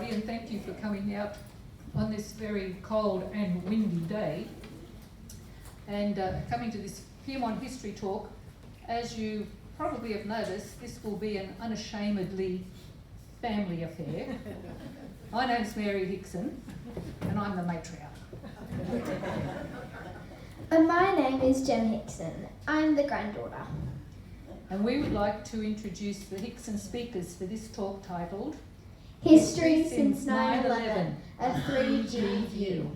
everybody, and thank you for coming out on this very cold and windy day and coming to this Pyrmont History Talk. As you probably have noticed, this will be an unashamedly family affair. My name's Mary Hickson, and I'm the matriarch. And my name is Jem Hickson. I'm the granddaughter. And we would like to introduce the Hickson speakers for this talk titled History since 9/11, a 3G view.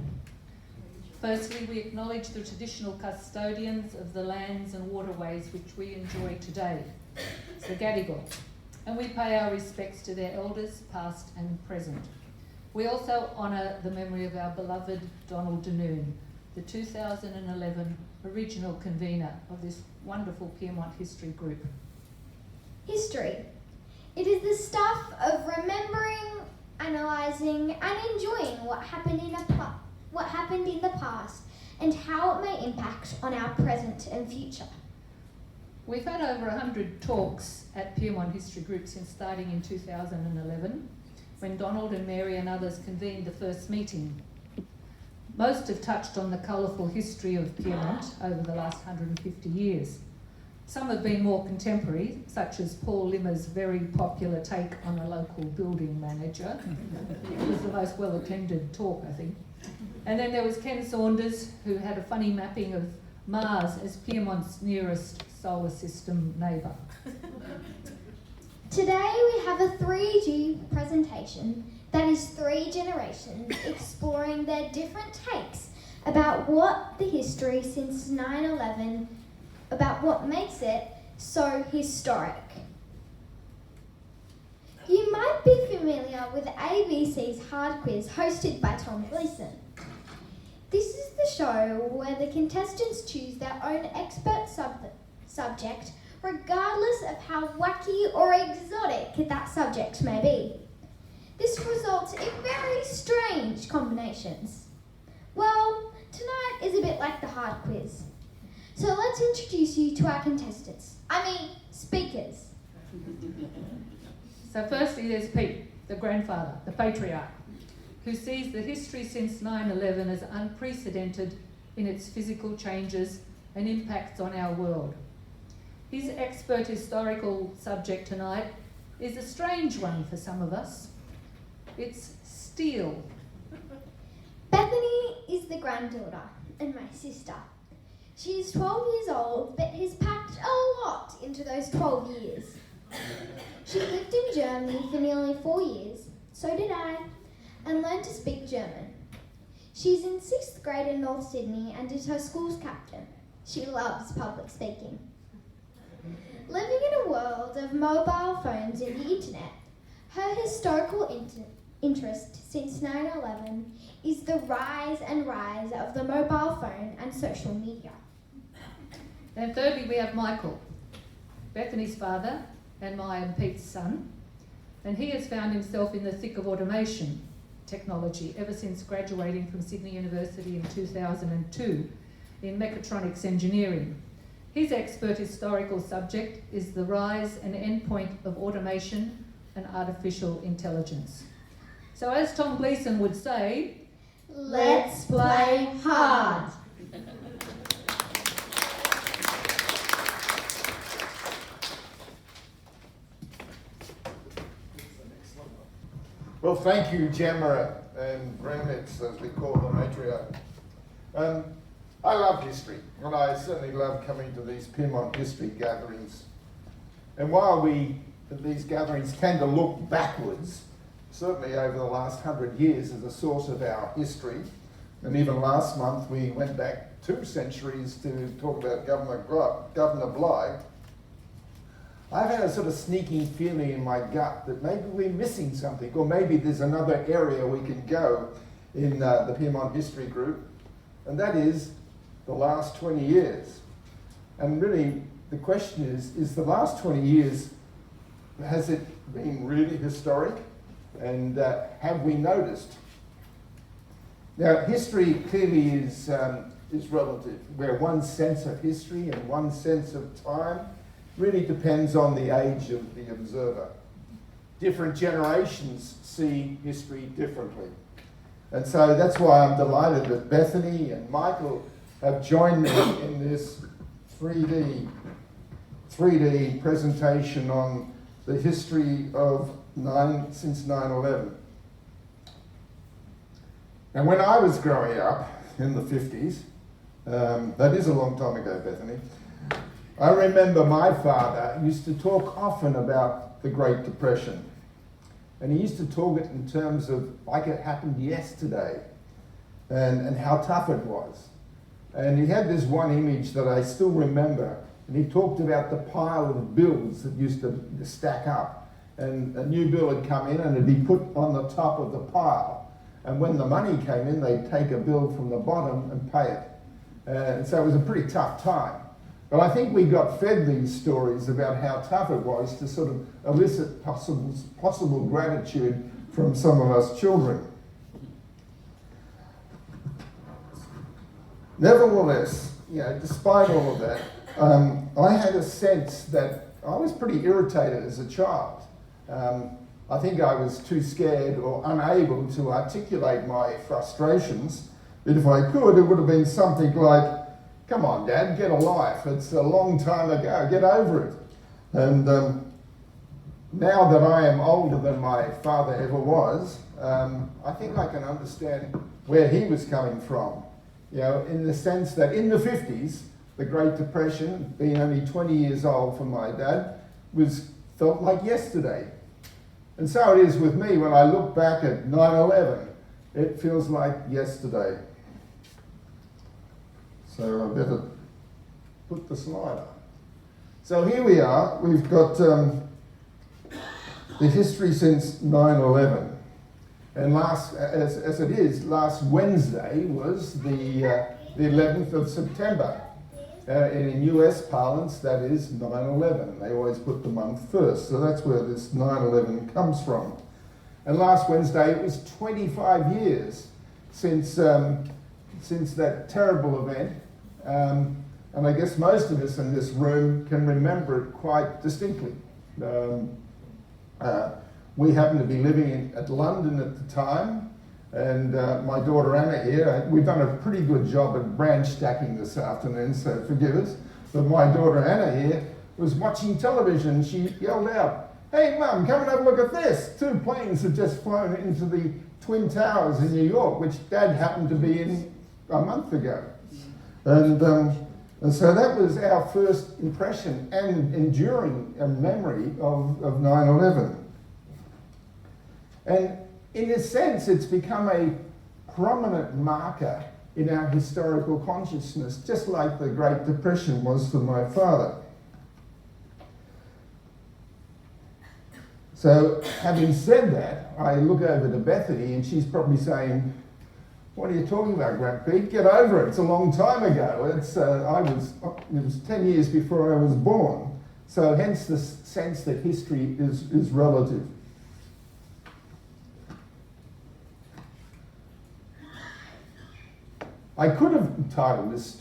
Firstly, we acknowledge the traditional custodians of the lands and waterways which we enjoy today, the Gadigal, and we pay our respects to their elders, past and present. We also honour the memory of our beloved Donald Denoon, the 2011 original convener of this wonderful Pyrmont History Group. History. It is the stuff of remembering, analysing and enjoying what happened in the past and how it may impact on our present and future. We've had over 100 talks at Pyrmont History Group since starting in 2011, when Donald and Mary and others convened the first meeting. Most have touched on the colourful history of Pyrmont over the last 150 years. Some have been more contemporary, such as Paul Limmer's very popular take on a local building manager. It was the most well-attended talk, I think. And then there was Ken Saunders, who had a funny mapping of Mars as Pyrmont's nearest solar system neighbour. Today we have a 3G presentation that is 3 generations exploring their different takes about what the history since 9/11, about what makes it so historic. You might be familiar with ABC's Hard Quiz hosted by Tom Gleeson. This is the show where the contestants choose their own expert subject regardless of how wacky or exotic that subject may be. This results in very strange combinations. Well, tonight is a bit like the Hard Quiz. So let's introduce you to our contestants. Speakers. So firstly there's Pete, the grandfather, the patriarch, who sees the history since 9/11 as unprecedented in its physical changes and impacts on our world. His expert historical subject tonight is a strange one for some of us. It's steel. Bethany is the granddaughter and my sister. She is 12 years old, but has packed a lot into those 12 years. She lived in Germany for nearly 4 years, so did I, and learned to speak German. She's in 6th grade in North Sydney and is her school's captain. She loves public speaking. Living in a world of mobile phones and the internet, her historical interest since 9/11 is the rise of the mobile phone and social media. Then thirdly we have Michael, Bethany's father and mine and Pete's son, and he has found himself in the thick of automation technology ever since graduating from Sydney University in 2002 in mechatronics engineering. His expert historical subject is the rise and endpoint of automation and artificial intelligence. So as Tom Gleeson would say, let's play hard. Well, thank you, Gemma and Grandnets, as we call the matriarch. I love history, and I certainly love coming to these Pyrmont history gatherings. And while these gatherings tend to look backwards, certainly over the last 100 years as a source of our history, and even last month we went back 2 centuries to talk about Governor Bligh, I've had a sort of sneaking feeling in my gut that maybe we're missing something, or maybe there's another area we can go in the Pyrmont History Group, and that is the last 20 years. And really, the question is the last 20 years, has it been really historic? And have we noticed? Now, history clearly is relative, where one sense of history and one sense of time really depends on the age of the observer. different generations see history differently. And so that's why I'm delighted that Bethany and Michael have joined me in this 3D presentation on the history of since 9/11. And when I was growing up in the 50s, that is a long time ago, Bethany, I remember my father used to talk often about the Great Depression. And he used to talk it in terms of like it happened yesterday and how tough it was. And he had this one image that I still remember. And he talked about the pile of bills that used to stack up. And a new bill had come in and it'd be put on the top of the pile. And when the money came in, they'd take a bill from the bottom and pay it. And so it was a pretty tough time. But I think we got fed these stories about how tough it was to sort of elicit possible gratitude from some of us children. Nevertheless, despite all of that, I had a sense that I was pretty irritated as a child. I think I was too scared or unable to articulate my frustrations. But if I could, it would have been something like, "Come on, Dad, get a life. It's a long time ago. Get over it." And now that I am older than my father ever was, I think I can understand where he was coming from. In the sense that in the 50s, the Great Depression, being only 20 years old for my dad, felt like yesterday. And so it is with me when I look back at 9/11. It feels like yesterday. So I better put the slide up. So here we are. We've got the history since 9/11. And last Wednesday was the 11th of September. In US parlance, that is 9/11. They always put the month first. So that's where this 9/11 comes from. And last Wednesday, it was 25 years since that terrible event. And I guess most of us in this room can remember it quite distinctly. We happened to be living at London at the time, and my daughter Anna here, we've done a pretty good job at branch stacking this afternoon, so forgive us. But my daughter Anna here was watching television. She yelled out, "Hey Mum, come and have a look at this. 2 planes had just flown into the Twin Towers in New York," which Dad happened to be in a month ago. And so that was our first impression and enduring memory of 9/11. And in a sense, it's become a prominent marker in our historical consciousness, just like the Great Depression was for my father. So, having said that, I look over to Bethany and she's probably saying, "What are you talking about, Grant Pete? Get over it. It's a long time ago. It was 10 years before I was born." So hence the sense that history is relative. I could have titled this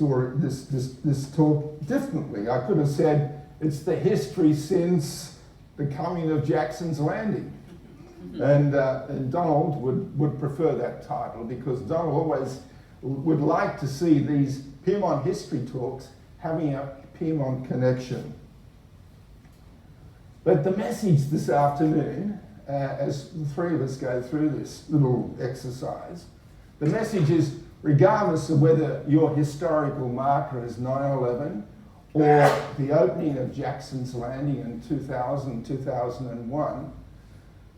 talk differently. I could have said it's the history since the coming of Jackson's Landing. And Donald would prefer that title because Donald always would like to see these Pyrmont history talks having a Pyrmont connection. But the message this afternoon, as the three of us go through this little exercise, the message is, regardless of whether your historical marker is 9/11 or the opening of Jackson's Landing in 2000, 2001,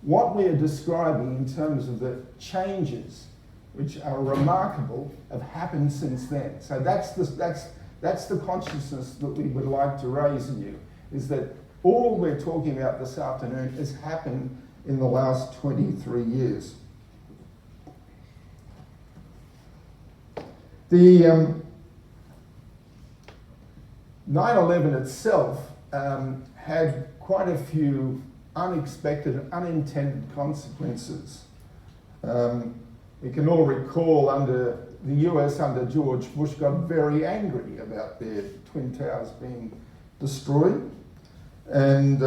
what we are describing in terms of the changes, which are remarkable, have happened since then. So that's the consciousness that we would like to raise in you, is that all we're talking about this afternoon has happened in the last 23 years. The 9/11 itself had quite a few unexpected, unintended consequences. We can all recall the US under George Bush got very angry about their Twin Towers being destroyed, and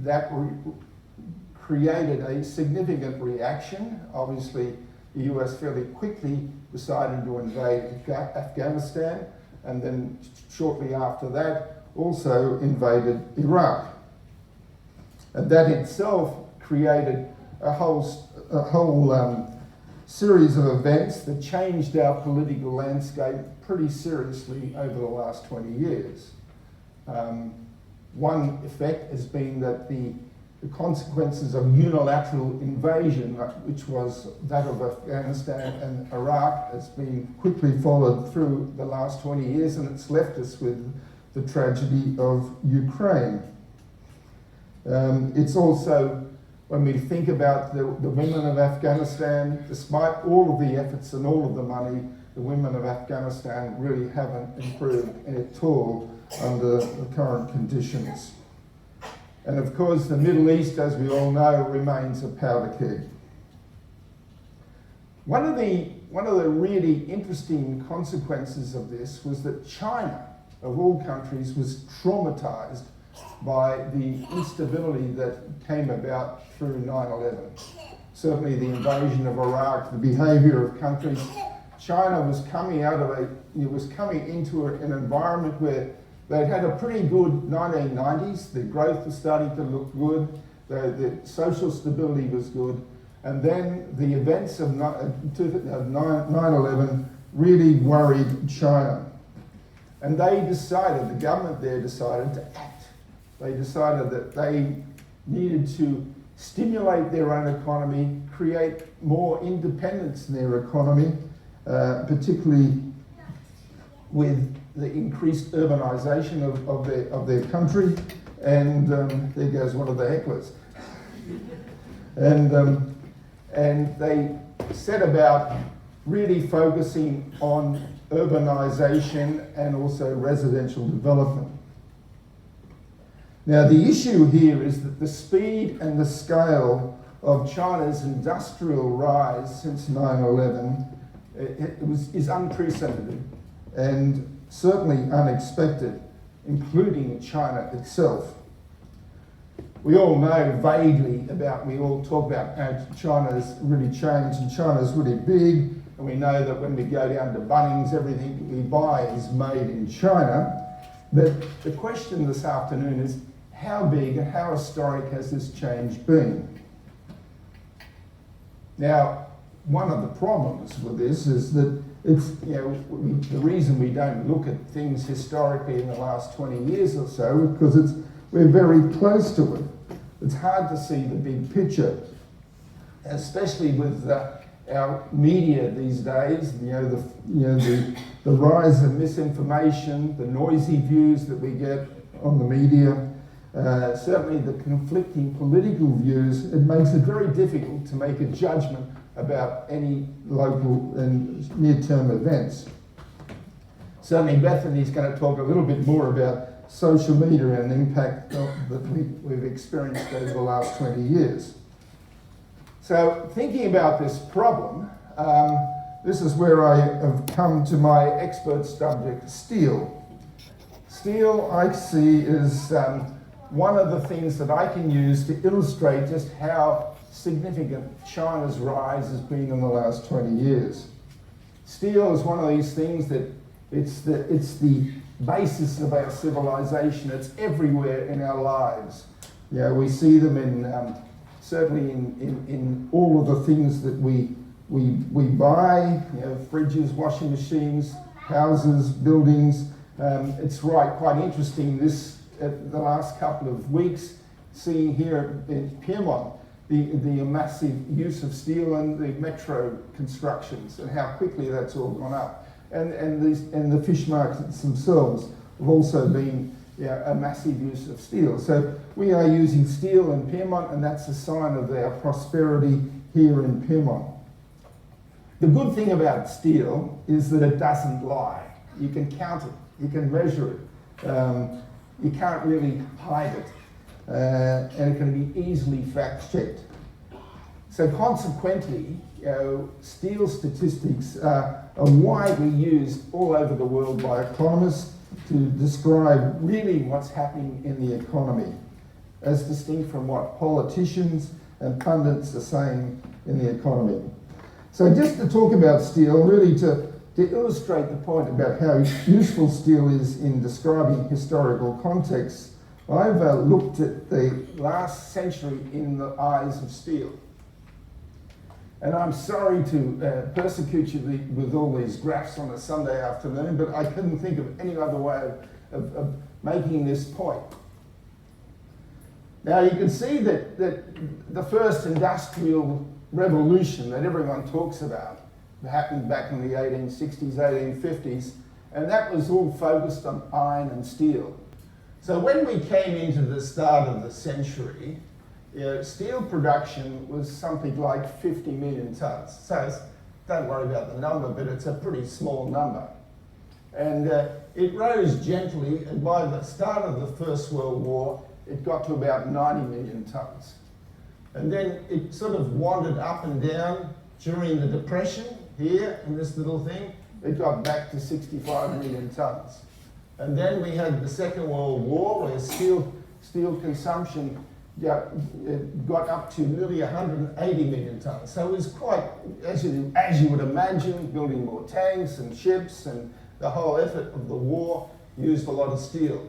that created a significant reaction. Obviously, the US fairly quickly decided to invade Afghanistan, and then shortly after that also invaded Iraq. And that itself created a whole series of events that changed our political landscape pretty seriously over the last 20 years. One effect has been that the consequences of unilateral invasion, which was that of Afghanistan and Iraq, has been quickly followed through the last 20 years, and it's left us with the tragedy of Ukraine. It's also, when we think about the women of Afghanistan, despite all of the efforts and all of the money, the women of Afghanistan really haven't improved at all under the current conditions. And of course, the Middle East, as we all know, remains a powder keg. One of the really interesting consequences of this was that China, of all countries, was traumatized by the instability that came about through 9/11. Certainly the invasion of Iraq, the behavior of countries. China was coming into an environment where they'd had a pretty good 1990s. The growth was starting to look good. The social stability was good. And then the events of 9/11 really worried China. And they decided, the government there decided to act. They decided that they needed to stimulate their own economy, create more independence in their economy, particularly with the increased urbanisation of their country. And there goes one of the hecklers. And they set about really focusing on urbanisation and also residential development. Now, the issue here is that the speed and the scale of China's industrial rise since 9/11 is unprecedented and certainly unexpected, including China itself. We all know vaguely we all talk about how China's really changed and China's really big, and we know that when we go down to Bunnings, everything that we buy is made in China. But the question this afternoon is, how big and how historic has this change been? Now, one of the problems with this is that the reason we don't look at things historically in the last 20 years or so is because we're very close to it. It's hard to see the big picture, especially with our media these days. The rise of misinformation, the noisy views that we get on the media. Certainly the conflicting political views, it makes it very difficult to make a judgment about any local and near-term events. Certainly Bethany's going to talk a little bit more about social media and the impact that we've experienced over the last 20 years. So thinking about this problem, this is where I have come to my expert subject, steel. Steel, I see, is one of the things that I can use to illustrate just how significant China's rise has been in the last 20 years. Steel is one of these things that it's the basis of our civilization. It's everywhere in our lives. We see them certainly in all of the things that we buy, fridges, washing machines, houses, buildings. It's quite interesting the last couple of weeks, seeing here in Pyrmont the massive use of steel and the metro constructions and how quickly that's all gone up. And the fish markets themselves have also been a massive use of steel. So we are using steel in Pyrmont, and that's a sign of our prosperity here in Pyrmont. The good thing about steel is that it doesn't lie. You can count it, you can measure it, you can't really hide it, and it can be easily fact-checked. So consequently, steel statistics are widely used all over the world by economists to describe really what's happening in the economy, as distinct from what politicians and pundits the same in the economy. So just to talk about steel, really to illustrate the point about how useful steel is in describing historical contexts, I've looked at the last century in the eyes of steel. And I'm sorry to persecute you with all these graphs on a Sunday afternoon, but I couldn't think of any other way of making this point. Now you can see that the first industrial revolution that everyone talks about happened back in the 1860s, 1850s, and that was all focused on iron and steel. So when we came into the start of the century, steel production was something like 50 million tonnes. So don't worry about the number, but it's a pretty small number. And it rose gently, and by the start of the First World War, it got to about 90 million tonnes. And then it sort of wandered up and down during the Depression here in this little thing. It got back to 65 million tonnes. And then we had the Second World War, where steel consumption got up to nearly 180 million tonnes. So it was quite, as you would imagine, building more tanks and ships, and the whole effort of the war used a lot of steel.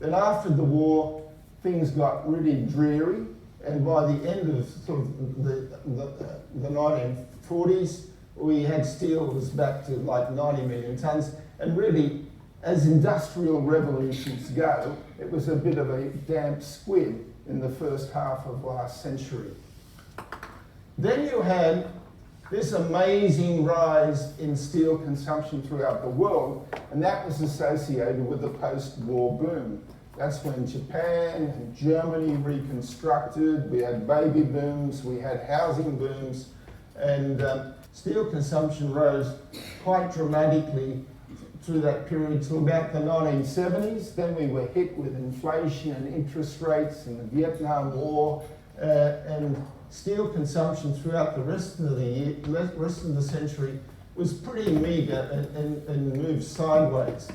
Then after the war, things got really dreary, and by the end of sort of the 1940s, we had steel was back to like 90 million tonnes, and really, as industrial revolutions go, it was a bit of a damp squid in the first half of last century. Then you had this amazing rise in steel consumption throughout the world, and that was associated with the post-war boom. That's when Japan and Germany reconstructed, we had baby booms, we had housing booms, and steel consumption rose quite dramatically through that period till about the 1970s. Then we were hit with inflation and interest rates and the Vietnam War, and steel consumption throughout the rest of the century was pretty meagre and moved sideways.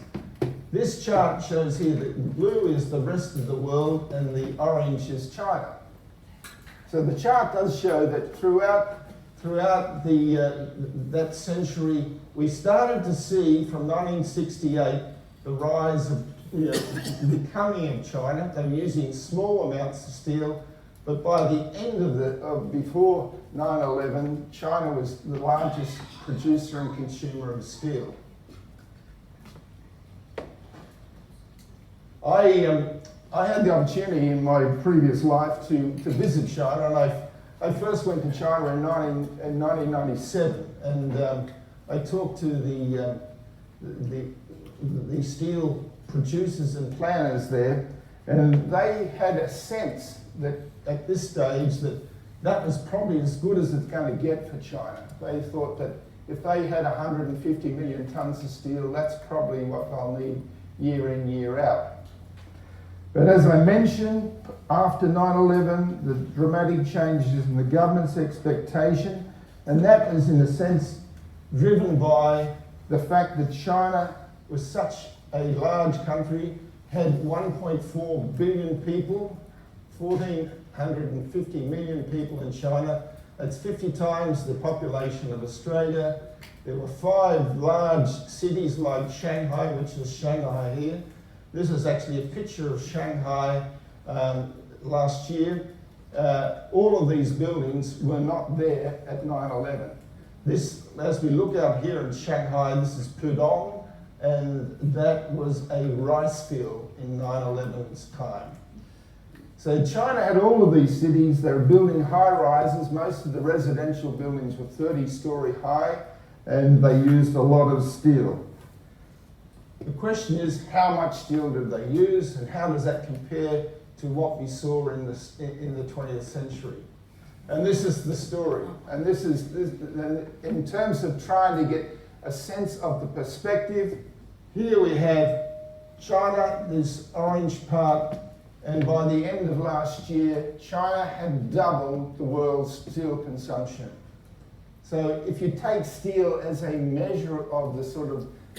This chart shows here that blue is the rest of the world and the orange is China. So the chart does show that throughout that century, we started to see from 1968 the rise of becoming of China. They were using small amounts of steel, but by the end of before 9/11, China was the largest producer and consumer of steel. I had the opportunity in my previous life to visit China, and I first went to China in 1997, and I talked to the steel producers and planners there, and they had a sense that at this stage that was probably as good as it's going to get for China. They thought that if they had 150 million tonnes of steel, that's probably what they'll need year in, year out. But as I mentioned, after 9/11, the dramatic changes in the government's expectation, and that was in a sense driven by the fact that China was such a large country, had 1.4 billion people, 1,450 million people in China. That's 50 times the population of Australia. There were 5 large cities like Shanghai, which is Shanghai here. This is actually a picture of Shanghai last year. All of these buildings were not there at 9/11. This, as we look out here in Shanghai, this is Pudong, and that was a rice field in 9/11's time. So China had all of these cities. They were building high rises. Most of the residential buildings were 30-story high, and they used a lot of steel. The question is, how much steel did they use, and how does that compare to what we saw in the 20th century? And this is the story. And this is in terms of trying to get a sense of the perspective. Here we have China, this orange part, and by the end of last year, China had doubled the world's steel consumption. So if you take steel as a measure of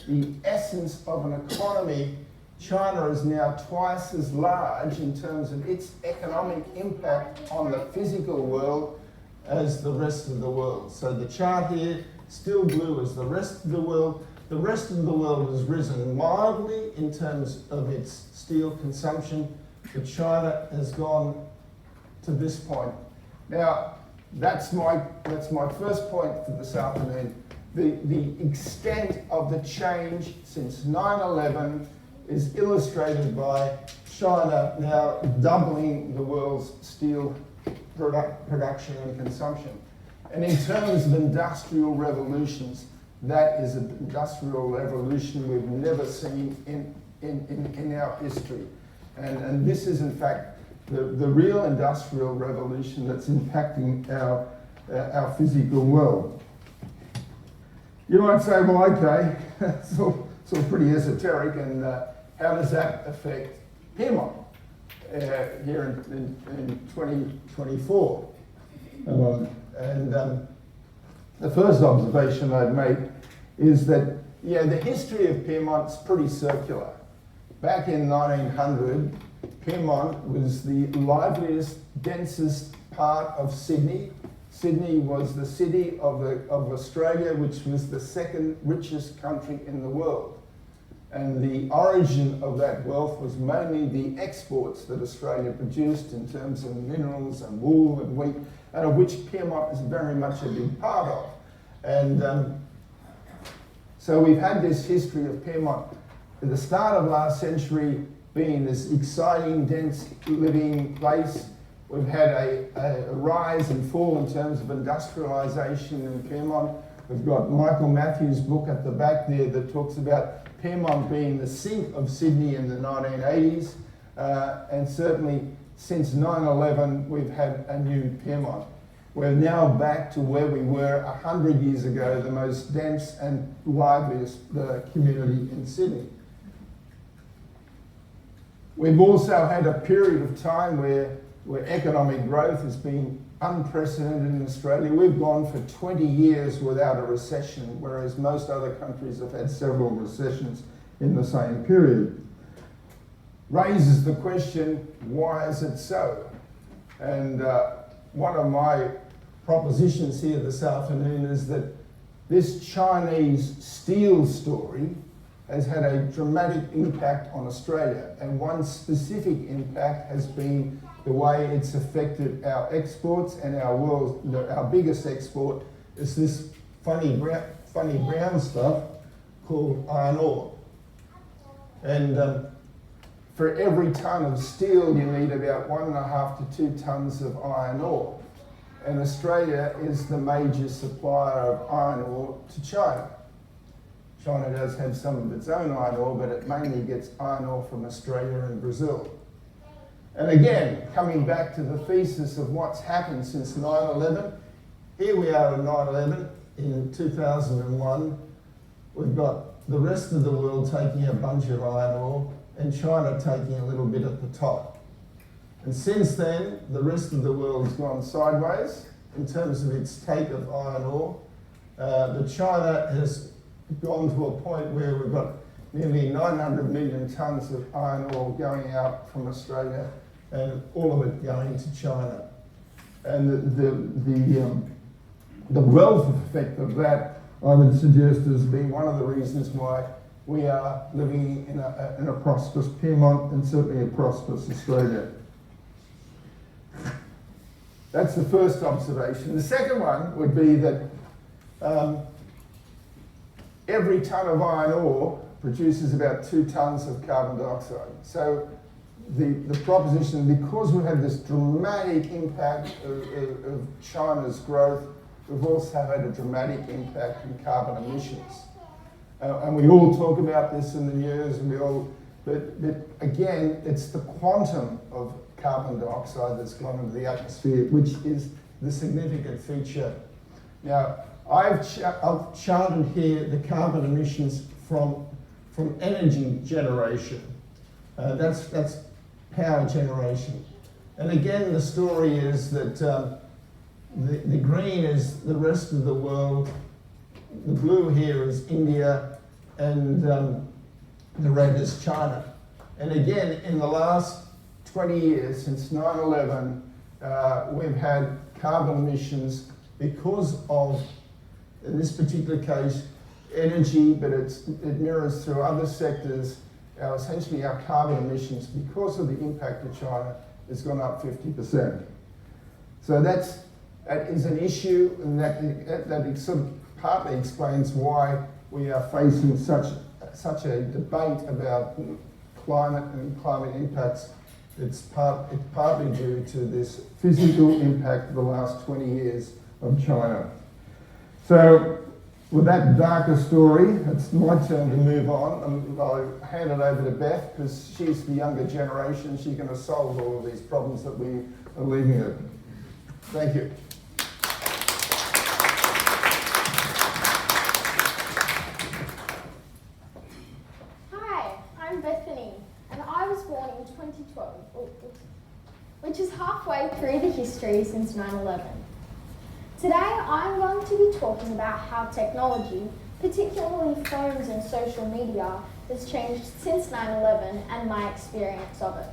the essence of an economy, China is now twice as large in terms of its economic impact on the physical world as the rest of the world. So the chart here, still blue as the rest of the world. The rest of the world has risen mildly in terms of its steel consumption, but China has gone to this point. Now, that's my first point for this afternoon. The extent of the change since 9/11 is illustrated by China now doubling the world's steel production and consumption. And in terms of industrial revolutions, that is an industrial revolution we've never seen in our history. And this is in fact the real industrial revolution that's impacting our physical world. You might say, well, okay, it's all pretty esoteric, and how does that affect Piedmont here in 2024? The first observation I'd make is that, the history of Piemont's pretty circular. Back in 1900, Piedmont was the liveliest, densest part of Sydney. Sydney was the city of Australia, which was the second richest country in the world. And the origin of that wealth was mainly the exports that Australia produced in terms of minerals and wool and wheat, and of which Piedmont is very much a big part of. And so we've had this history of Piedmont at the start of last century being this exciting, dense living place. We've had a rise and fall in terms of industrialisation in Piedmont. We've got Michael Matthews' book at the back there that talks about Piedmont being the sink of Sydney in the 1980s. And certainly since 9/11, we've had a new Piedmont. We're now back to where we were 100 years ago, the most dense and liveliest community in Sydney. We've also had a period of time where economic growth has been unprecedented in Australia. We've gone for 20 years without a recession, whereas most other countries have had several recessions in the same period. Raises the question, why is it so? And one of my propositions here this afternoon is that this Chinese steel story has had a dramatic impact on Australia, and one specific impact has been the way it's affected our exports, and our biggest export is this funny brown stuff called iron ore. And for every tonne of steel, you need about 1.5 to 2 tonnes of iron ore. And Australia is the major supplier of iron ore to China. China does have some of its own iron ore, but it mainly gets iron ore from Australia and Brazil. And again, coming back to the thesis of what's happened since 9/11, here we are in 9/11 in 2001. We've got the rest of the world taking a bunch of iron ore and China taking a little bit at the top. And since then, the rest of the world has gone sideways in terms of its take of iron ore. But China has gone to a point where we've got nearly 900 million tonnes of iron ore going out from Australia, and all of it going to China. And the wealth effect of that, I would suggest, has been one of the reasons why we are living in a prosperous Piedmont, and certainly a prosperous Australia. That's the first observation. The second one would be that every tonne of iron ore produces about 2 tonnes of carbon dioxide. So the proposition, because we've had this dramatic impact of China's growth, we've also had a dramatic impact in carbon emissions. And we all talk about this in the news, and but again, it's the quantum of carbon dioxide that's gone into the atmosphere, which is the significant feature. Now, I've charted here the carbon emissions from energy generation. That's power generation. And again, the story is that the green is the rest of the world, the blue here is India, and the red is China. And again, in the last 20 years, since 9/11, we've had carbon emissions because of, in this particular case, energy, but it mirrors through other sectors. Essentially, our carbon emissions, because of the impact of China, has gone up 50%. So that is an issue, and that sort of partly explains why we are facing such a debate about climate and climate impacts. It's partly due to this physical impact of the last 20 years of China. So with that darker story, it's my turn to move on, and I'll hand it over to Beth, because she's the younger generation. She's going to solve all of these problems that we are leaving her. Thank you. Hi, I'm Bethany, and I was born in 2012, which is halfway through the history since 9/11. Today, I'm going to be talking about how technology, particularly phones and social media, has changed since 9/11 and my experience of it.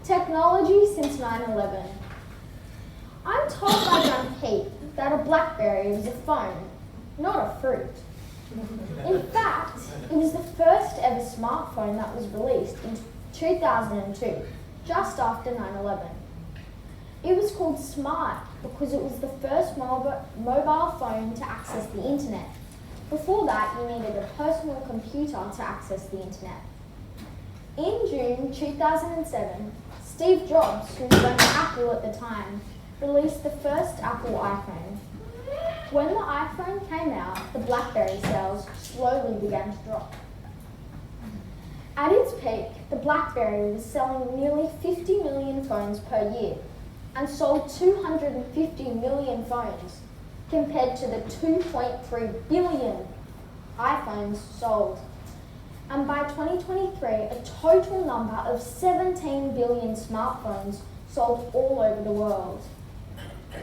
Technology since 9/11. I'm told by young Pete that a BlackBerry was a phone, not a fruit. In fact, it was the first ever smartphone that was released in 2002, just after 9/11. It was called Smart because it was the first mobile phone to access the internet. Before that, you needed a personal computer to access the internet. In June 2007, Steve Jobs, who was running Apple at the time, released the first Apple iPhone. When the iPhone came out, the BlackBerry sales slowly began to drop. At its peak, the BlackBerry was selling nearly 50 million phones per year and sold 250 million phones compared to the 2.3 billion iPhones sold. And by 2023, a total number of 17 billion smartphones sold all over the world.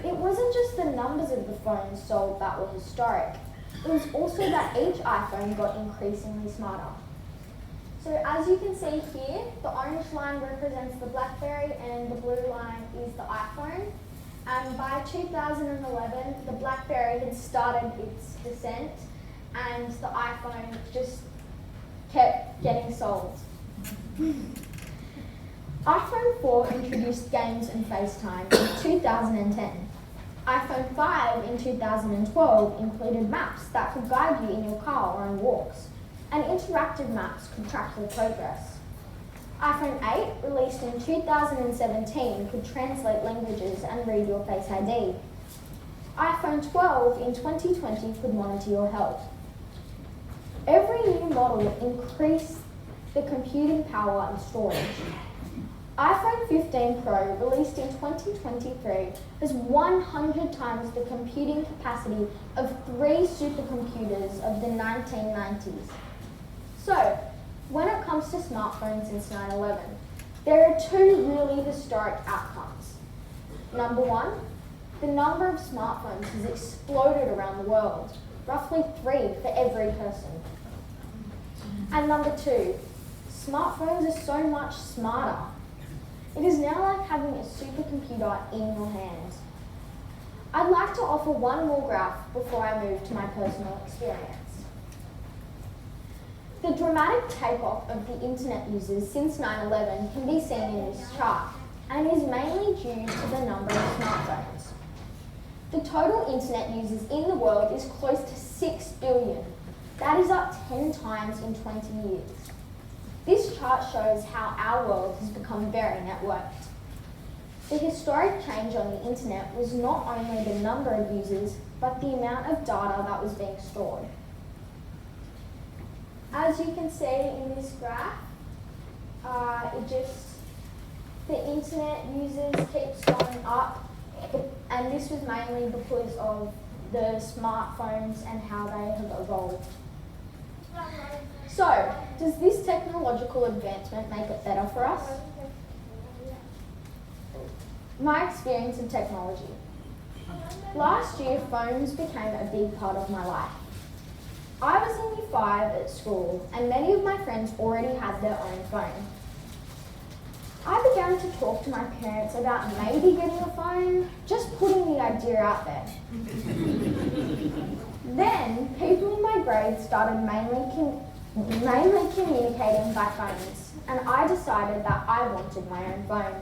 It wasn't just the numbers of the phones sold that were historic. It was also that each iPhone got increasingly smarter. So as you can see here, the orange line represents the BlackBerry and the blue line is the iPhone. And by 2011, the BlackBerry had started its descent and the iPhone just kept getting sold. iPhone 4 introduced games and FaceTime in 2010. iPhone 5 in 2012 included maps that could guide you in your car or on walks, and interactive maps could track your progress. iPhone 8, released in 2017, could translate languages and read your Face ID. iPhone 12 in 2020 could monitor your health. Every new model increased the computing power and storage. iPhone 15 Pro, released in 2023, has 100 times the computing capacity of 3 supercomputers of the 1990s. So, when it comes to smartphones since 9/11, there are 2 really historic outcomes. Number 1, the number of smartphones has exploded around the world, roughly 3 for every person. And number 2, smartphones are so much smarter. It is now like having a supercomputer in your hands. I'd like to offer one more graph before I move to my personal experience. The dramatic takeoff of the internet users since 9/11 can be seen in this chart and is mainly due to the number of smartphones. The total internet users in the world is close to 6 billion. That is up 10 times in 20 years. This chart shows how our world has become very networked. The historic change on the internet was not only the number of users, but the amount of data that was being stored. As you can see in this graph, the internet users keeps going up, and this was mainly because of the smartphones and how they have evolved. So, does this technological advancement make it better for us? My experience of technology. Last year, phones became a big part of my life. I was in year 5 at school, and many of my friends already had their own phone. I began to talk to my parents about maybe getting a phone, just putting the idea out there. Then, people in my grade started mainly communicating by phones, and I decided that I wanted my own phone.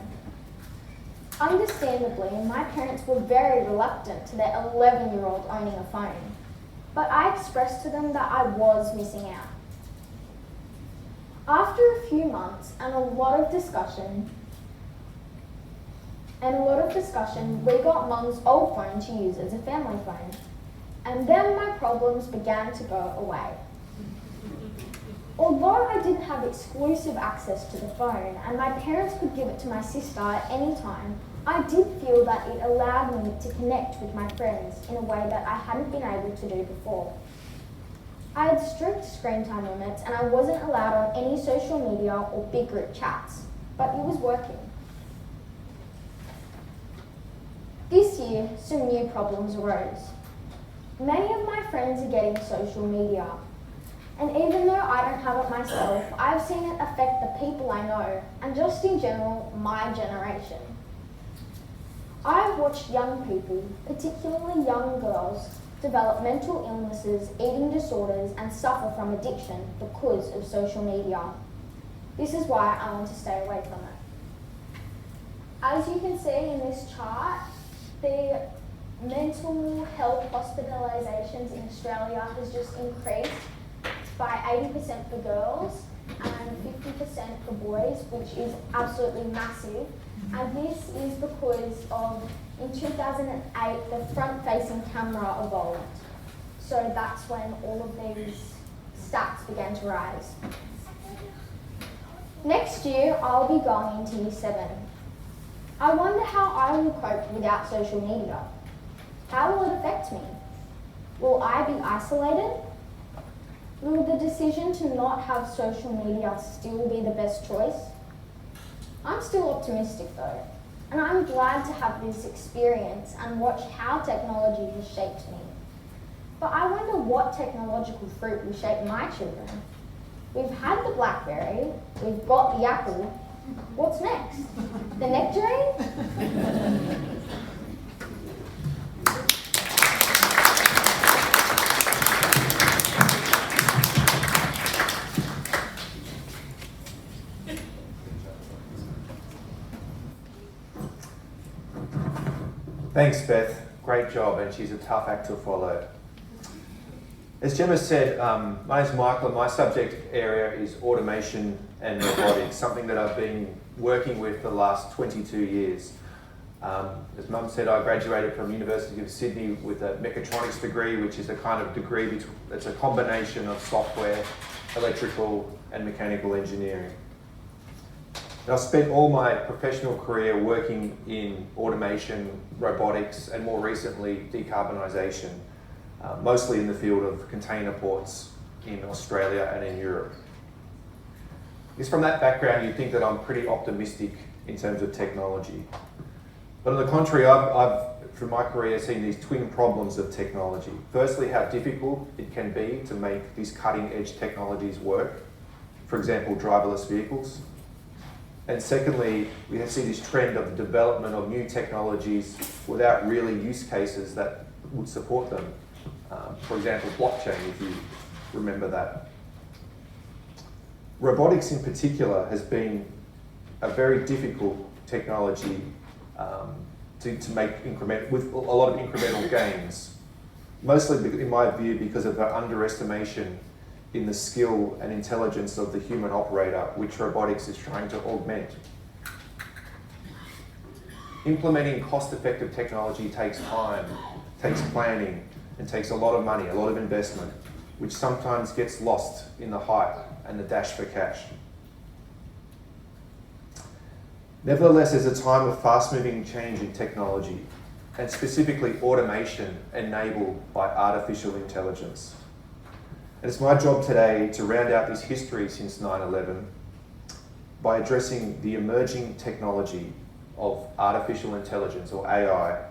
Understandably, my parents were very reluctant to their 11-year-old owning a phone, but I expressed to them that I was missing out. After a few months and a lot of discussion, we got Mum's old phone to use as a family phone, and then my problems began to go away. Although I didn't have exclusive access to the phone and my parents could give it to my sister at any time, I did feel that it allowed me to connect with my friends in a way that I hadn't been able to do before. I had strict screen time limits and I wasn't allowed on any social media or big group chats, but it was working. This year, some new problems arose. Many of my friends are getting social media, and even though I don't have it myself, I've seen it affect the people I know, and just in general, my generation. I've watched young people, particularly young girls, develop mental illnesses, eating disorders, and suffer from addiction because of social media. This is why I want to stay away from it. As you can see in this chart, the mental health hospitalisations in Australia has just increased by 80% for girls and 50% for boys, which is absolutely massive. And this is because of, in 2008, the front-facing camera evolved. So that's when all of these stats began to rise. Next year, I'll be going into year 7. I wonder how I will cope without social media. How will it affect me? Will I be isolated? Will the decision to not have social media still be the best choice? I'm still optimistic though, and I'm glad to have this experience and watch how technology has shaped me. But I wonder what technological fruit will shape my children. We've had the BlackBerry, we've got the Apple. What's next? The Nectarine? Thanks, Beth. Great job, and she's a tough act to follow. As Gemma said, my name's Michael, and my subject area is automation and robotics, something that I've been working with for the last 22 years. As Mum said, I graduated from University of Sydney with a mechatronics degree, which is a kind of degree that's a combination of software, electrical, and mechanical engineering. And I've spent all my professional career working in automation, robotics, and more recently, decarbonisation, mostly in the field of container ports in Australia and in Europe. Because from that background, you'd think that I'm pretty optimistic in terms of technology. But on the contrary, I've through my career, seen these twin problems of technology. Firstly, how difficult it can be to make these cutting-edge technologies work. For example, driverless vehicles. And secondly, we see this trend of the development of new technologies without really use cases that would support them. For example, blockchain, if you remember that. Robotics in particular has been a very difficult technology to make with a lot of incremental gains. Mostly, in my view, because of our underestimation in the skill and intelligence of the human operator, which robotics is trying to augment. Implementing cost-effective technology takes time, takes planning, and takes a lot of money, a lot of investment, which sometimes gets lost in the hype and the dash for cash. Nevertheless, there's a time of fast-moving change in technology, and specifically automation enabled by artificial intelligence. And it's my job today to round out this history since 9/11 by addressing the emerging technology of artificial intelligence, or AI,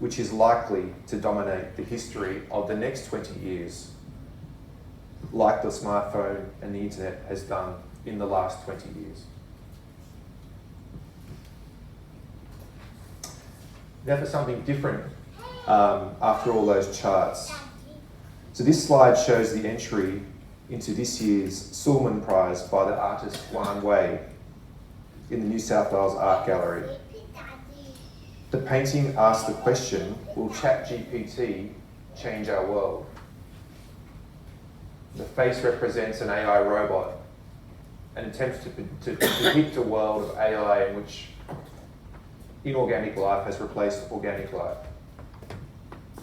which is likely to dominate the history of the next 20 years like the smartphone and the internet has done in the last 20 years. Now for something different after all those charts. So this slide shows the entry into this year's Sulman Prize by the artist Wan Wei in the New South Wales Art Gallery. The painting asks the question, will ChatGPT change our world? The face represents an AI robot and attempts to depict a world of AI in which inorganic life has replaced organic life.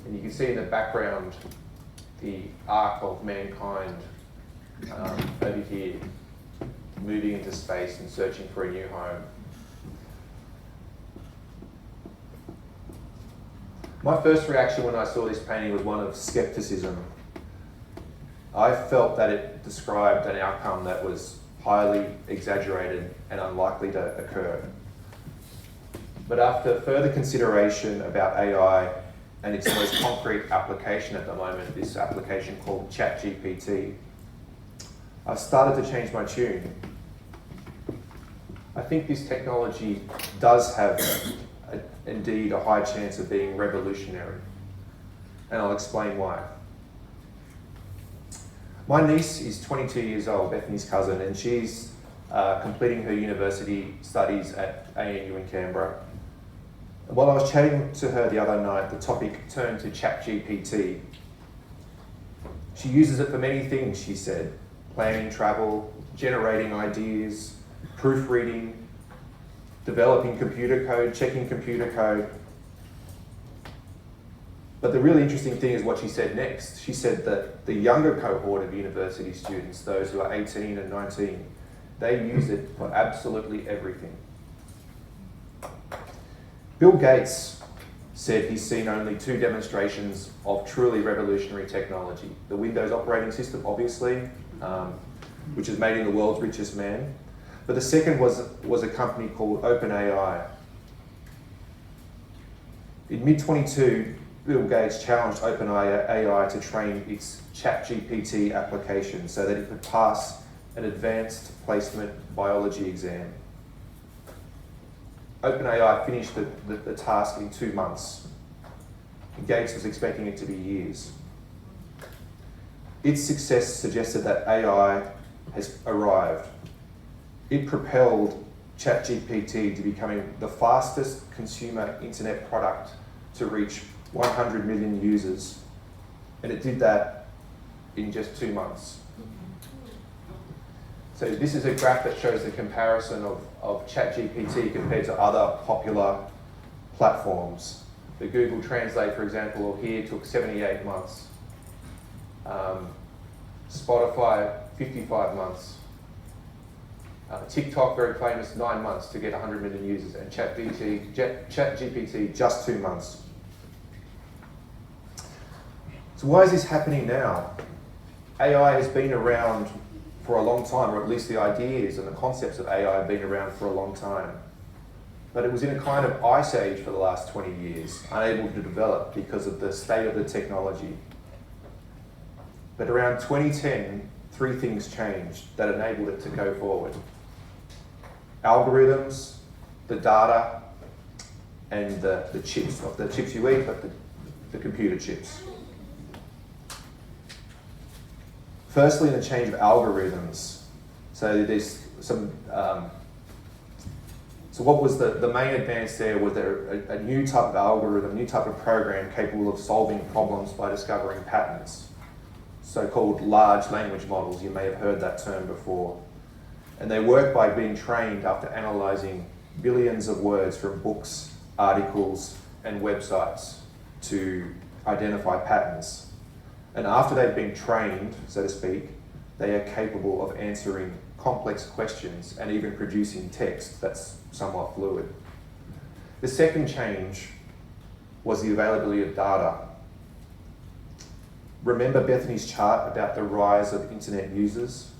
And you can see in the background the arc of mankind over here, moving into space and searching for a new home. My first reaction when I saw this painting was one of skepticism. I felt that it described an outcome that was highly exaggerated and unlikely to occur. But after further consideration about AI and its most concrete application at the moment, this application called ChatGPT, I've started to change my tune. I think this technology does have indeed a high chance of being revolutionary, and I'll explain why. My niece is 22 years old, Bethany's cousin, and she's completing her university studies at ANU in Canberra. While I was chatting to her the other night, the topic turned to ChatGPT. She uses it for many things, she said: planning travel, generating ideas, proofreading, developing computer code, checking computer code. But the really interesting thing is what she said next. She said that the younger cohort of university students, those who are 18 and 19, they use it for absolutely everything. Bill Gates said he's seen only 2 demonstrations of truly revolutionary technology. The Windows operating system, obviously, which has made him the world's richest man. But the second was a company called OpenAI. In mid-22, Bill Gates challenged OpenAI to train its ChatGPT application so that it could pass an advanced placement biology exam. OpenAI finished the task in 2 months. Gates was expecting it to be years. Its success suggested that AI has arrived. It propelled ChatGPT to becoming the fastest consumer internet product to reach 100 million users. And it did that in just 2 months. So this is a graph that shows the comparison of ChatGPT compared to other popular platforms. The Google Translate, for example, here took 78 months. Spotify, 55 months. TikTok, very famous, 9 months to get 100 million users, and ChatGPT, just 2 months. So why is this happening now? AI has been around for a long time, or at least the ideas and the concepts of AI have been around for a long time. But it was in a kind of ice age for the last 20 years, unable to develop because of the state of the technology. But around 2010, 3 things changed that enabled it to go forward. Algorithms, the data, and the chips, not the chips you eat, but the computer chips. Firstly, the change of algorithms. So there's some. So what was the main advance there? Was there a new type of algorithm, new type of program capable of solving problems by discovering patterns? So-called large language models. You may have heard that term before. And they work by being trained after analysing billions of words from books, articles, and websites to identify patterns. And after they've been trained, so to speak, they are capable of answering complex questions and even producing text that's somewhat fluid. The second change was the availability of data. Remember Bethany's chart about the rise of internet users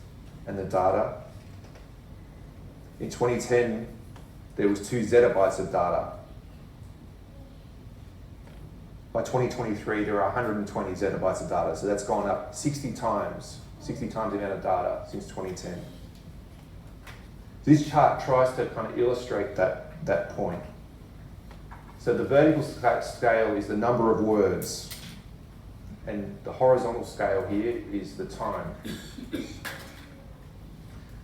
and the data? In 2010, there was 2 zettabytes of data. By 2023, there are 120 zettabytes of data, so that's gone up 60 times 60 times the amount of data since 2010. This chart tries to kind of illustrate that point. So the vertical scale is the number of words, and the horizontal scale here is the time.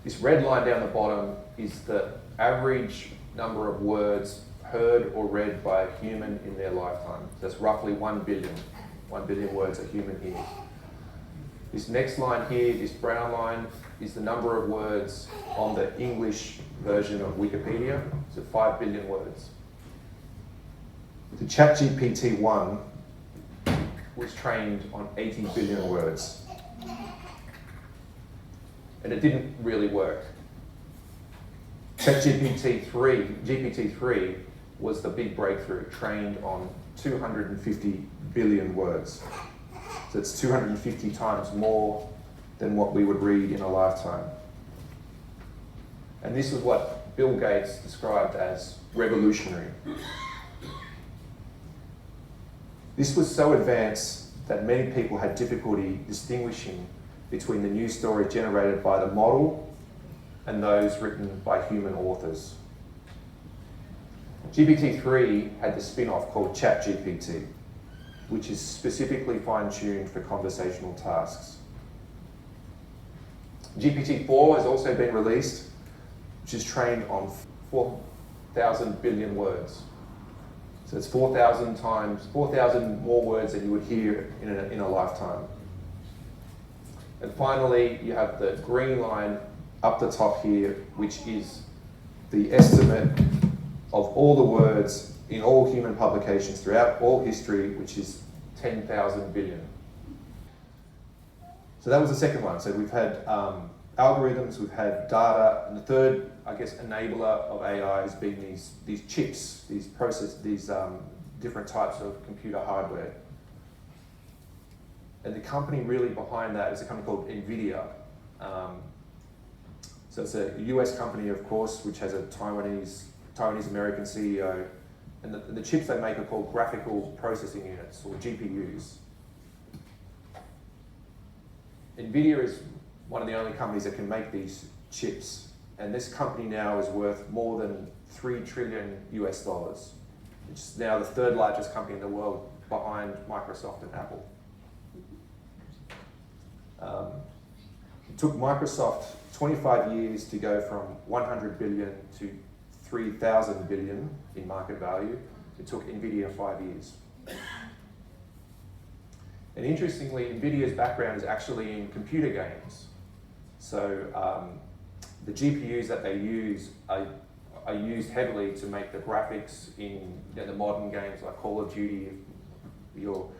This red line down the bottom is the average number of words heard or read by a human in their lifetime. That's roughly 1 billion. 1 billion words a human hears. This next line here, this brown line, is the number of words on the English version of Wikipedia. So 5 billion words. The ChatGPT-1 was trained on 80 billion words. And it didn't really work. GPT-3 was the big breakthrough, trained on 250 billion words. So it's 250 times more than what we would read in a lifetime. And this is what Bill Gates described as revolutionary. This was so advanced that many people had difficulty distinguishing between the news stories generated by the model and those written by human authors. GPT-3 had the spin-off called ChatGPT, which is specifically fine-tuned for conversational tasks. GPT-4 has also been released, which is trained on 4,000 billion words. So it's 4,000 more words than you would hear in a lifetime. And finally, you have the green line up the top here, which is the estimate of all the words in all human publications throughout all history, which is 10,000 billion. So that was the second one. So we've had algorithms, we've had data, and the third, I guess, enabler of AI has been these chips, these different types of computer hardware. And the company really behind that is a company called NVIDIA. So it's a US company, of course, which has a Taiwanese-American CEO. And the chips they make are called graphical processing units, or GPUs. NVIDIA is one of the only companies that can make these chips. And this company now is worth more than $3 trillion US, which is now the third largest company in the world behind Microsoft and Apple. It took Microsoft 25 years to go from 100 billion to 3,000 billion in market value. It took NVIDIA 5 years. And interestingly, NVIDIA's background is actually in computer games. So the GPUs that they use are used heavily to make the graphics in the modern games like Call of Duty. If you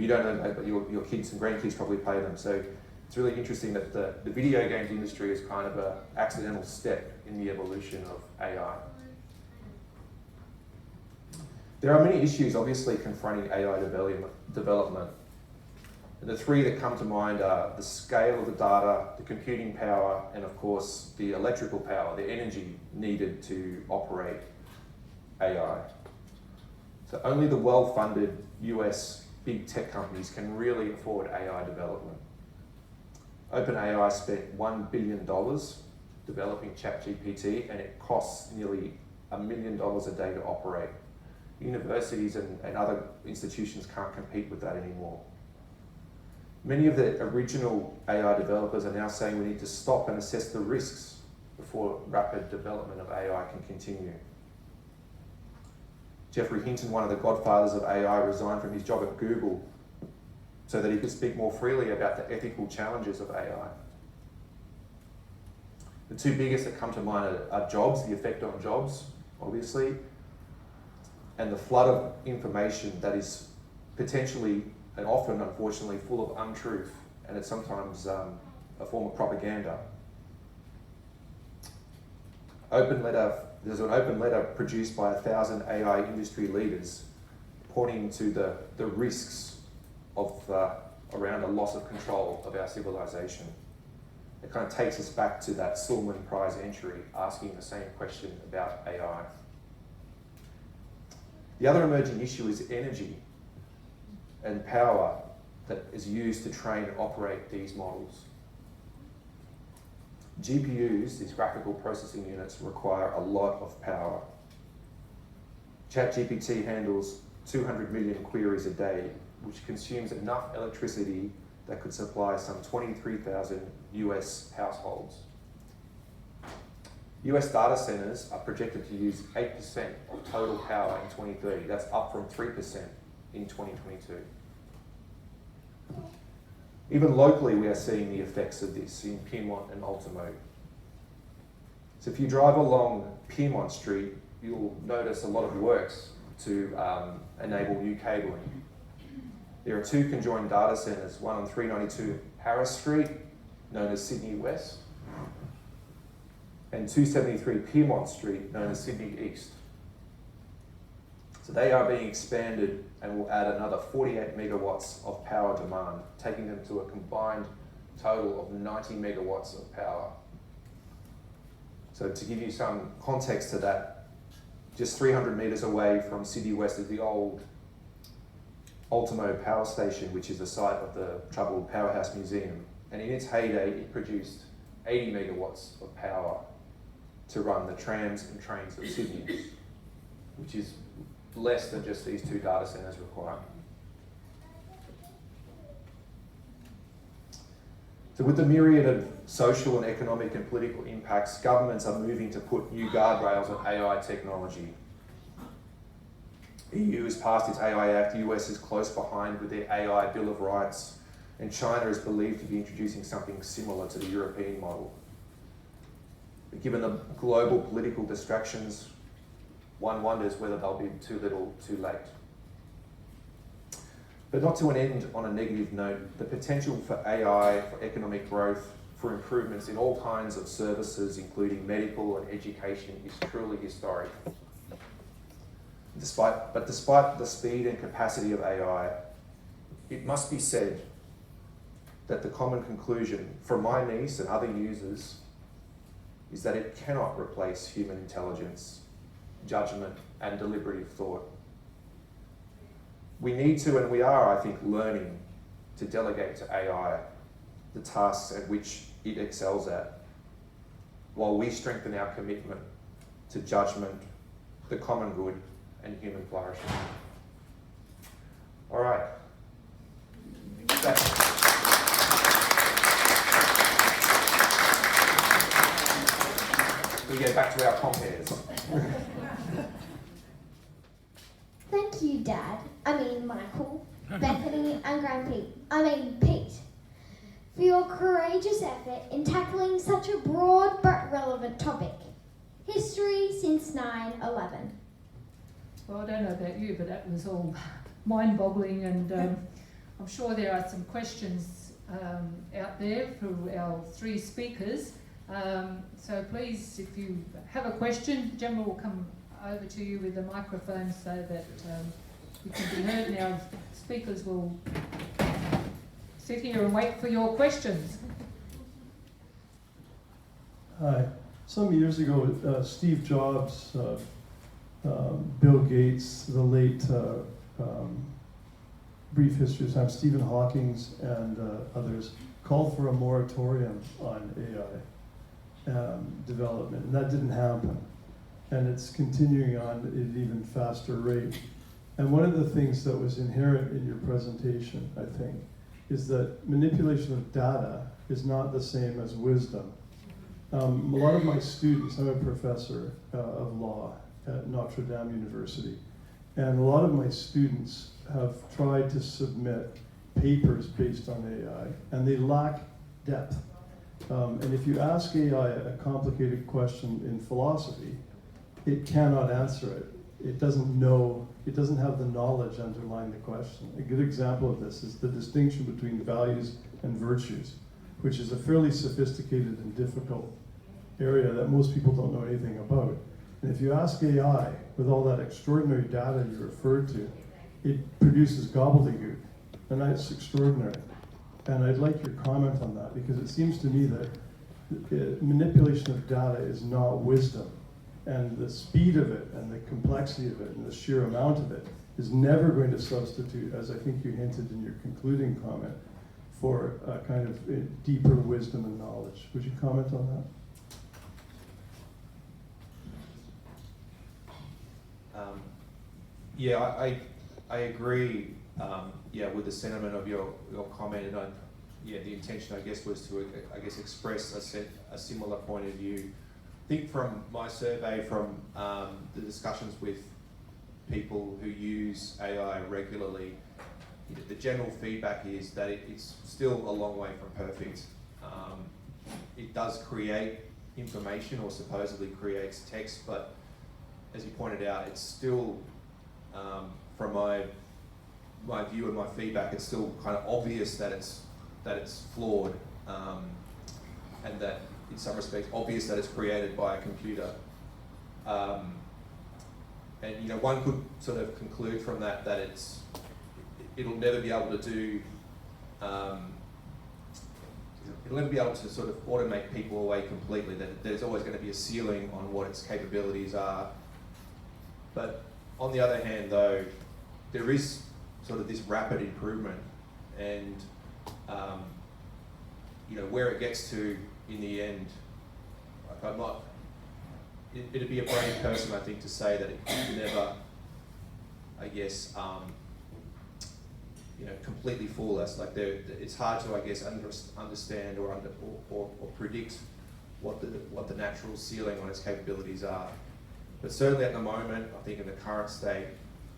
don't know, but your kids and grandkids probably play them. So it's really interesting that the video games industry is kind of an accidental step in the evolution of AI. There are many issues obviously confronting AI development. And the three that come to mind are the scale of the data, the computing power, and of course the electrical power, the energy needed to operate AI. So only the well-funded US big tech companies can really afford AI development. OpenAI spent $1 billion developing ChatGPT, and it costs nearly $1 million a day to operate. Universities and other institutions can't compete with that anymore. Many of the original AI developers are now saying we need to stop and assess the risks before rapid development of AI can continue. Geoffrey Hinton, one of the godfathers of AI, resigned from his job at Google so that he could speak more freely about the ethical challenges of AI. The two biggest that come to mind are jobs, the effect on jobs, obviously, and the flood of information that is potentially and often, unfortunately, full of untruth, and it's sometimes a form of propaganda. There's an open letter produced by 1,000 AI industry leaders pointing to the risks of around a loss of control of our civilization. It kind of takes us back to that Silman Prize entry asking the same question about AI. The other emerging issue is energy and power that is used to train and operate these models. GPUs, these graphical processing units, require a lot of power. ChatGPT handles 200 million queries a day, which consumes enough electricity that could supply some 23,000 US households. US data centers are projected to use 8% of total power in 2030. That's up from 3% in 2022. Even locally, we are seeing the effects of this in Pyrmont and Ultimo. So if you drive along Pyrmont Street, you'll notice a lot of works to enable new cabling. There are 2 conjoined data centres, one on 392 Harris Street, known as Sydney West, and 273 Pyrmont Street, known as Sydney East. So they are being expanded and will add another 48 megawatts of power demand, taking them to a combined total of 90 megawatts of power. So to give you some context to that, just 300 metres away from Sydney West is the old Ultimo Power Station, which is the site of the troubled Powerhouse Museum. And in its heyday, it produced 80 megawatts of power to run the trams and trains of Sydney, which is less than just these 2 data centres require. So with the myriad of social and economic and political impacts, governments are moving to put new guardrails on AI technology. EU has passed its AI Act, US is close behind with their AI Bill of Rights, and China is believed to be introducing something similar to the European model. But given the global political distractions, one wonders whether they'll be too little, too late. But not to an end on a negative note, the potential for AI, for economic growth, for improvements in all kinds of services, including medical and education, is truly historic. Despite the speed and capacity of AI, it must be said that the common conclusion from my niece and other users is that it cannot replace human intelligence, judgment, and deliberative thought. We need to, and we are, I think, learning to delegate to AI the tasks at which it excels at, while we strengthen our commitment to judgment, the common good, and human flourishing. All right. We get back to our compares. Thank you, Dad. Michael, Bethany, and Pete, for your courageous effort in tackling such a broad but relevant topic. History since 9/11. Well, I don't know about you, but that was all mind-boggling, and I'm sure there are some questions out there for our 3 speakers. So please, if you have a question, Gemma will come over to you with the microphone so that you can be heard. And our speakers will sit here and wait for your questions. Hi. Some years ago, Steve Jobs, Bill Gates, the late Brief History of Time, Stephen Hawking, and others called for a moratorium on AI development, and that didn't happen. And it's continuing on at an even faster rate. And one of the things that was inherent in your presentation, I think, is that manipulation of data is not the same as wisdom. A lot of my students, I'm a professor of law at Notre Dame University, and a lot of my students have tried to submit papers based on AI, and they lack depth. And if you ask AI a complicated question in philosophy, it cannot answer it. It doesn't know, it doesn't have the knowledge underlying the question. A good example of this is the distinction between values and virtues, which is a fairly sophisticated and difficult area that most people don't know anything about. And if you ask AI, with all that extraordinary data you referred to, it produces gobbledygook, and that's extraordinary. And I'd like your comment on that, because it seems to me that manipulation of data is not wisdom. And the speed of it, and the complexity of it, and the sheer amount of it is never going to substitute, as I think you hinted in your concluding comment, for a kind of deeper wisdom and knowledge. Would you comment on that? Yeah, I agree. With the sentiment of your comment, and the intention I guess was to express a similar point of view. I think from my survey, from the discussions with people who use AI regularly, the general feedback is that it's still a long way from perfect. It does create information, or supposedly creates text, but as you pointed out, it's still, from my view and my feedback, it's still kind of obvious that it's flawed, and that in some respects obvious that it's created by a computer. And one could sort of conclude from that it'll never be able to do. It'll never be able to sort of automate people away completely. That there's always going to be a ceiling on what its capabilities are. But on the other hand, though, there is sort of this rapid improvement, and where it gets to in the end, like I'm not. It'd be a brave person, I think, to say that it could never, I guess, completely fool us. Like it's hard to, I guess, understand or predict what the natural ceiling on its capabilities are. But certainly at the moment, I think in the current state,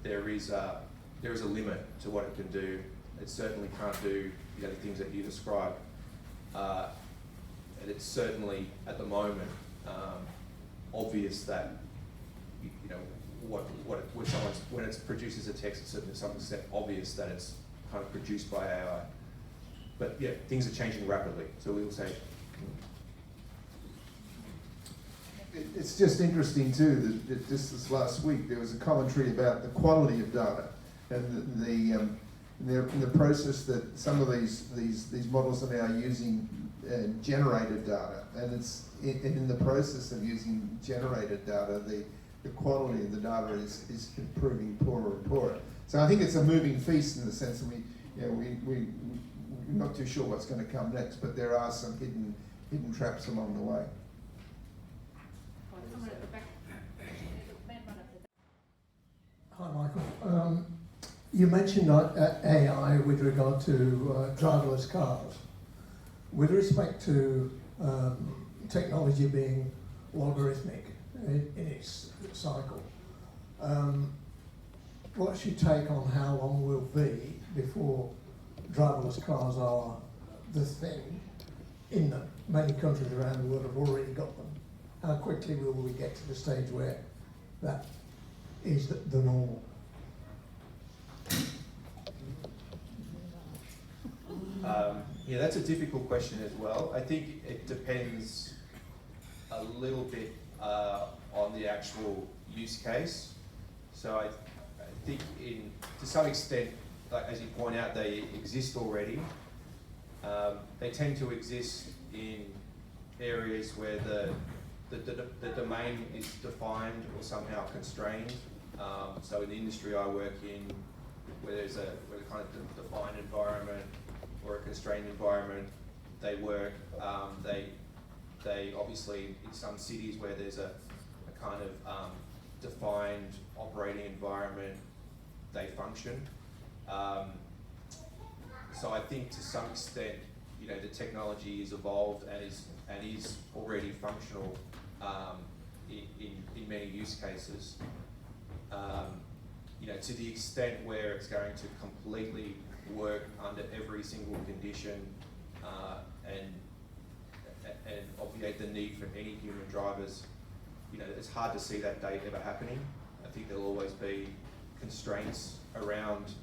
there is a limit to what it can do. It certainly can't do the things that you described, and it's certainly at the moment obvious that when it produces a text, it's certainly to some extent obvious that it's kind of produced by AI. But yeah, things are changing rapidly, so we will say. It's just interesting too that just this last week there was a commentary about the quality of data and the process that some of these models are now using generated data, and it's in the process of using generated data, the quality of the data is improving poorer and poorer. So I think it's a moving feast in the sense that we're not too sure what's going to come next, but there are some hidden traps along the way. Hi, Michael. You mentioned AI with regard to driverless cars. With respect to technology being logarithmic in its cycle, what's your take on how long will be before driverless cars are the thing in that many countries around the world have already got them? How quickly will we get to the stage where that is the normal? That's a difficult question as well. I think it depends a little bit on the actual use case. So I think to some extent, like as you point out, they exist already. They tend to exist in areas where the domain is defined or somehow constrained. So in the industry I work in, where there's a kind of defined environment or a constrained environment, they work. They obviously, in some cities where there's a kind of defined operating environment, they function. So I think to some extent, the technology is evolved and is already functional in many use cases. To the extent where it's going to completely work under every single condition and obviate the need for any human drivers, it's hard to see that day ever happening. I think there'll always be constraints around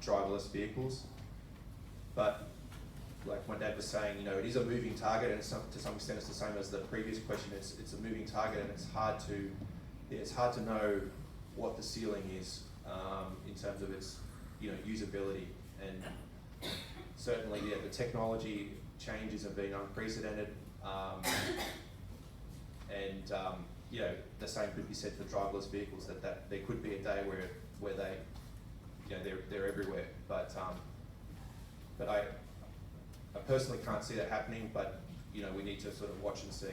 driverless vehicles. But like my dad was saying, it is a moving target, and to some extent it's the same as the previous question. It's a moving target, and it's hard to know what the ceiling is in terms of its usability. And certainly, the technology changes have been unprecedented, and the same could be said for driverless vehicles. That there could be a day where they they're everywhere. But But I personally can't see that happening, but you know, we need to sort of watch and see.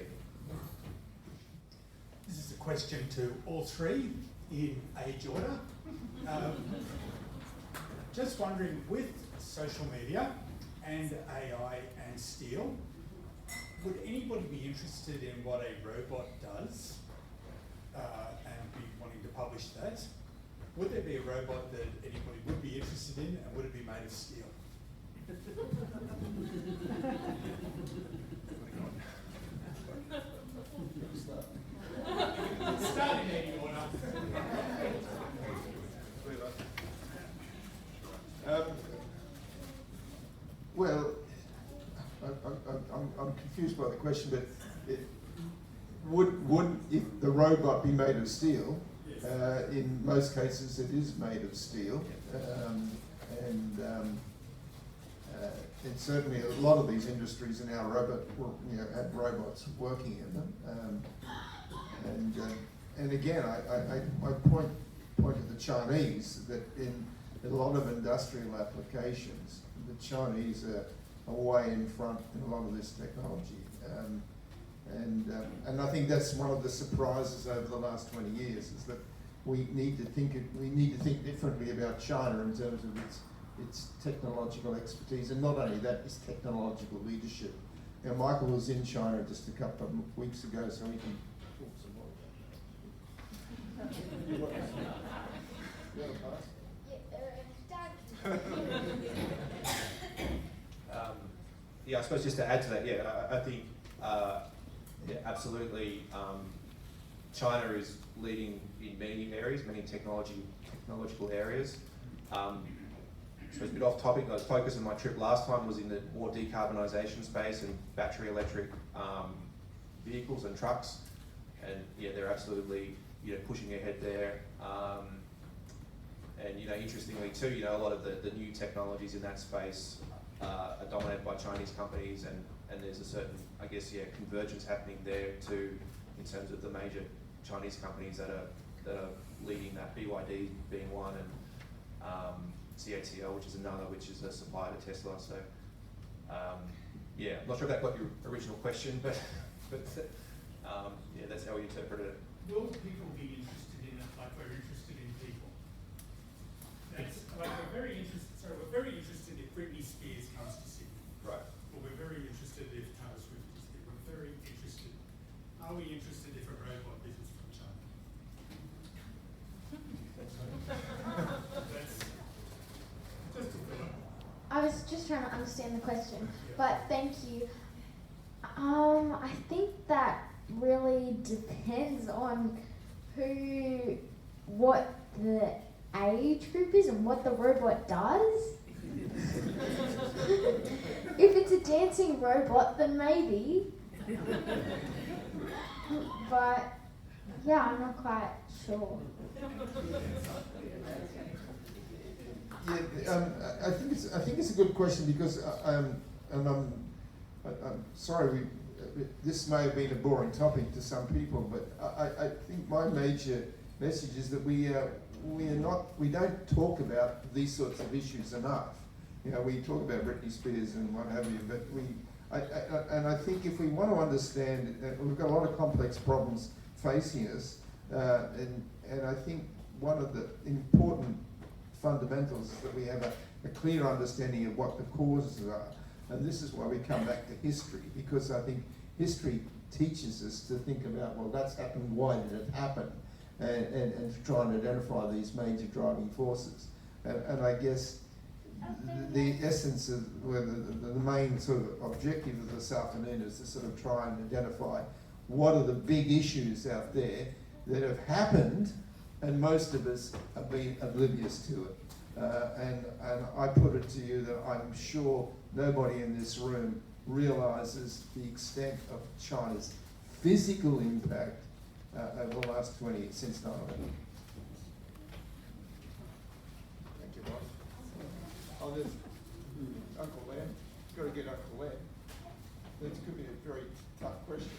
This is a question to all three in age order. Just wondering, with social media and AI and steel, would anybody be interested in what a robot does and be wanting to publish that? Would there be a robot that anybody would be interested in, and would it be made of steel? Start in any order. Well, I'm confused by the question, but would if the robot be made of steel? Yes. In most cases, it is made of steel, and certainly a lot of these industries are now have robots working in them. And again, I point to the Chinese, that in a lot of industrial applications, the Chinese are way in front in a lot of this technology. And I think that's one of the surprises over the last 20 years, is that we need to think differently about China in terms of its technological expertise, and not only that, its technological leadership. Now, Michael was in China just a couple of weeks ago, so he can talk some more about that. You want to pass? Yeah, I suppose just to add to that, I think absolutely, China is leading in many areas, many technological areas. So it's a bit off topic. I was focused on my trip last time was in the more decarbonisation space and battery electric vehicles and trucks, and yeah, they're absolutely pushing ahead there. And interestingly too, a lot of the new technologies in that space are dominated by Chinese companies, and there's a certain, I guess, convergence happening there too, in terms of the major Chinese companies that are leading that. BYD being one, and CATL, which is another, which is a supplier to Tesla. So I'm not sure if that got your original question, but that's how we interpreted it. Will people be interested in it like we're interested in people? That's like we're very interested if Britney Spears comes to Sydney. Right. Or we're very interested if Taylor Swift is there. We're very interested. Are we interested if a robot visits from China? That's just a thought. I was just trying to understand the question, but thank you. I think that really depends on what the age group is and what the robot does. If it's a dancing robot, then maybe. But yeah, I'm not quite sure. I think it's a good question, because I'm sorry this may have been a boring topic to some people, but I think my major message is that we don't talk about these sorts of issues enough. We talk about Britney Spears and what have you, but I think if we want to understand, we've got a lot of complex problems facing us, and I think one of the important fundamentals is that we have a clear understanding of what the causes are. And this is why we come back to history, because I think history teaches us to think about, well, that's happened, why did it happen? And to try and identify these major driving forces. And I guess the essence of, well, the main sort of objective of this afternoon is to sort of try and identify what are the big issues out there that have happened, and most of us have been oblivious to it. And I put it to you that I'm sure nobody in this room realises the extent of China's physical impact over the last 20 years, since 9/11. Thank you, Bob. Oh, there's Uncle Lam. Got to get Uncle Lam. That could be a very tough question.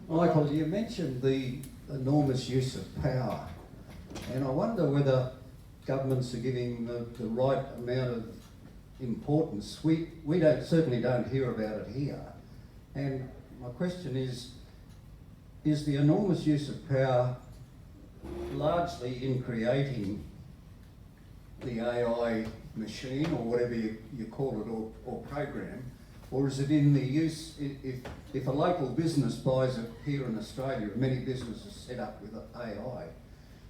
Michael, you mentioned the enormous use of power, and I wonder whether governments are giving the right amount of importance. We certainly don't hear about it here. And my question is the enormous use of power largely in creating the AI machine, or whatever you call it, or program, or is it in the use, if a local business buys it here in Australia, many businesses set up with AI,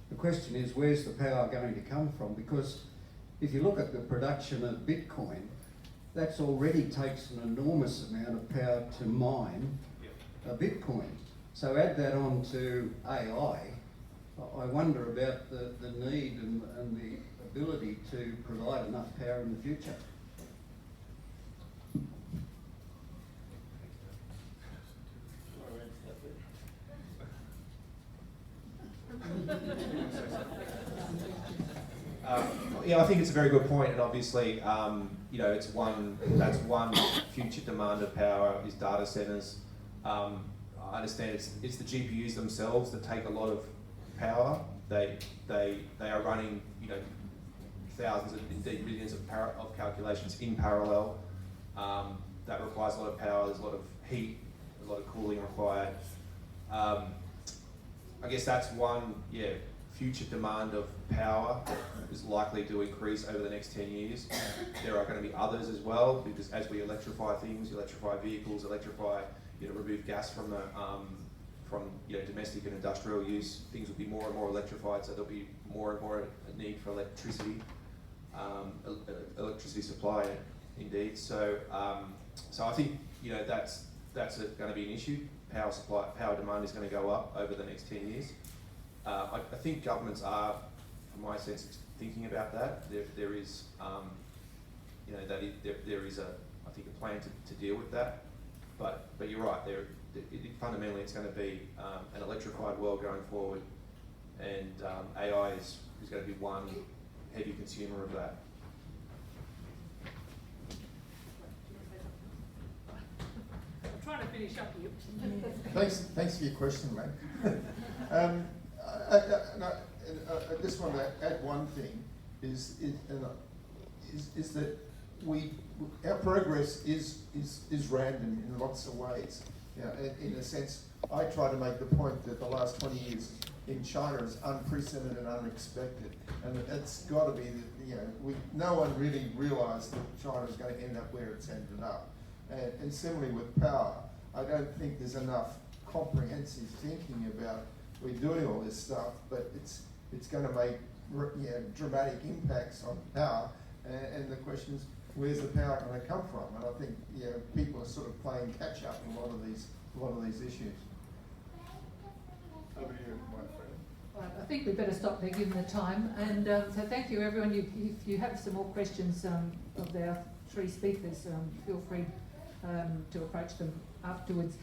the question is, where's the power going to come from? Because if you look at the production of Bitcoin, that's already takes an enormous amount of power to mine a Bitcoin. So add that on to AI, I wonder about the need and the ability to provide enough power in the future. Yeah, I think it's a very good point, and obviously, you know, that's one future demand of power is data centers. I understand it's the GPUs themselves that take a lot of power. They are running, you know, thousands and indeed millions of calculations in parallel. That requires a lot of power. There's a lot of heat, a lot of cooling required. I guess that's one, future demand of power is likely to increase over the next 10 years. There are going to be others as well, because as we electrify things, electrify vehicles, remove gas from domestic and industrial use, things will be more and more electrified, so there'll be more and more a need for electricity, electricity supply, indeed. So I think that's going to be an issue. Power demand is going to go up over the next 10 years. I think governments are, from my sense, thinking about that. There is a plan to deal with that. But you're right. Fundamentally, it's going to be an electrified world going forward, and AI is going to be one heavy consumer of that. I'm trying to finish up here. Thanks for your question, mate. I just want to add one thing: is that our progress is random in lots of ways. In a sense, I try to make the point that the last 20 years in China is unprecedented and unexpected, and it's got to be that no one really realised that China was going to end up where it's ended up. And similarly with power, I don't think there's enough comprehensive thinking about we're doing all this stuff, but it's going to make dramatic impacts on power. And the question is, where's the power going to come from? And I think people are sort of playing catch up in a lot of these issues. Over to you, my friend. Right, I think we better stop there given the time. And so thank you, everyone. If you have some more questions of our three speakers, feel free to approach them afterwards.